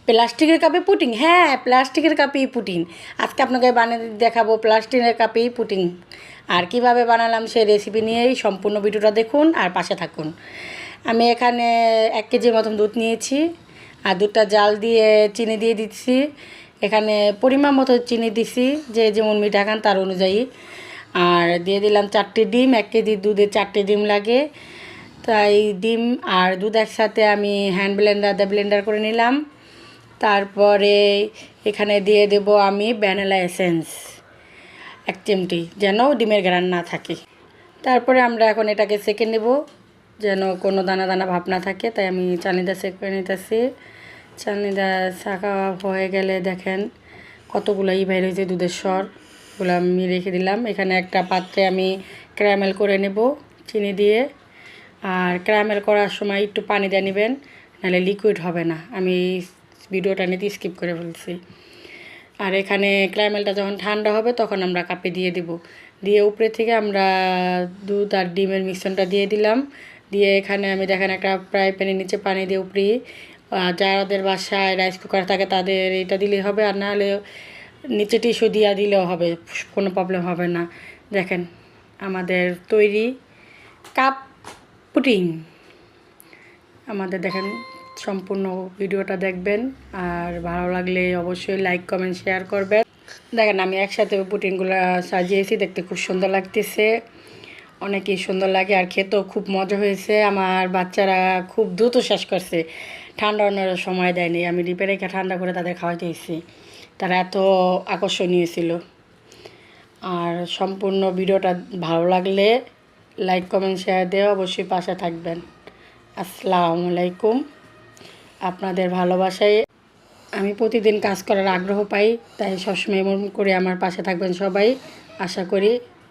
প্লাস্টিকের কাপে পুটিং, হ্যাঁ প্লাস্টিকের কাপেই পুটিং। আজকে আপনাকে বানিয়ে দেখাবো প্লাস্টিকের কাপেই পুটিং। আর কিভাবে বানালাম সেই রেসিপি নিয়েই সম্পূর্ণ ভিডিওটা দেখুন আর পাশে থাকুন। আমি এখানে 1 কেজির মতন দুধ নিয়েছি আর দুধটা জাল দিয়ে চিনি দিয়ে দিচ্ছি। এখানে পরিমাণ মতো চিনি দিছি, যে যেমন মিঠা খান তার অনুযায়ী। আর দিয়ে দিলাম 4টি ডিম। 1 কেজি দুধে 4টি ডিম লাগে, তাই ডিম আর দুধ একসাথে আমি হ্যান্ড ব্লেন্ডার দিয়ে ব্লেন্ডার করে নিলাম। তারপরে এখানে দিয়ে দেব আমি ভ্যানিলা এসেন্স 1 চিমটি, যেন ডিমের ঘ্রাণ না থাকে। তারপরে আমরা এখন এটাকে সেঁকে নেব, যেন কোনো দানা দানা ভাব না থাকে, তাই আমি চালনিটা সেঁকে নিতেছি। চালনিটা শাঁকা হয়ে গেলে দেখেন কতগুলো বের হয়েছে দুধের সরগুলো আমি রেখে দিলাম। এখানে একটা পাত্রে আমি ক্যারামেল করে নেব চিনি দিয়ে। আর ক্যারামেল করার সময় একটু পানি দিয়ে নেবেন, নাহলে লিকুইড হবে না। আমি ভিডিওটা নিতে স্কিপ করে ফেলছি। আর এখানে ক্যারামেলটা যখন ঠান্ডা হবে তখন আমরা কাপে দিয়ে দেব। দিয়ে উপরে থেকে আমরা দুধ আর ডিমের মিশ্রণটা দিয়ে দিলাম। দিয়ে এখানে আমি দেখেন একটা ফ্রাই প্যানের নিচে পানি দিয়ে উপরে, যাদের বাসায় রাইস কুকার থাকে তাদের এটা দিলেই হবে, আর নাহলে নিচে টিস্যু দিয়ে দিলেও হবে, কোনো প্রবলেম হবে না। দেখেন আমাদের তৈরি কাপ পুটিং। আমাদের দেখেন সম্পূর্ণ ভিডিওটা দেখবেন, আর ভালো লাগলে অবশ্যই লাইক কমেন্ট শেয়ার করবেন। দেখেন আমি একসাথে পুটিংগুলো সাজিয়েছি, দেখতে খুব সুন্দর লাগতেছে, অনেকই সুন্দর লাগে আর খেতেও খুব মজা হয়েছে। আমার বাচ্চারা খুব দ্রুত শেষ করছে, ঠান্ডা অন্য সময় দেয়নি, আমি ডিপে রেখে ঠান্ডা করে তাদের খাওয়াইতে হয়েছি। তারা এত আকর্ষণীয় ছিল। আর সম্পূর্ণ ভিডিওটা ভালো লাগলে লাইক কমেন্ট শেয়ার দিয়ে অবশ্যই পাশে থাকবেন। আসসালামু আলাইকুম। আপনাদের ভালোবাসায় আমি প্রতিদিন কাজ করার আগ্রহ পাই, তাই সবসময় এমন করে আমার পাশে থাকবেন সবাই, আশা করি।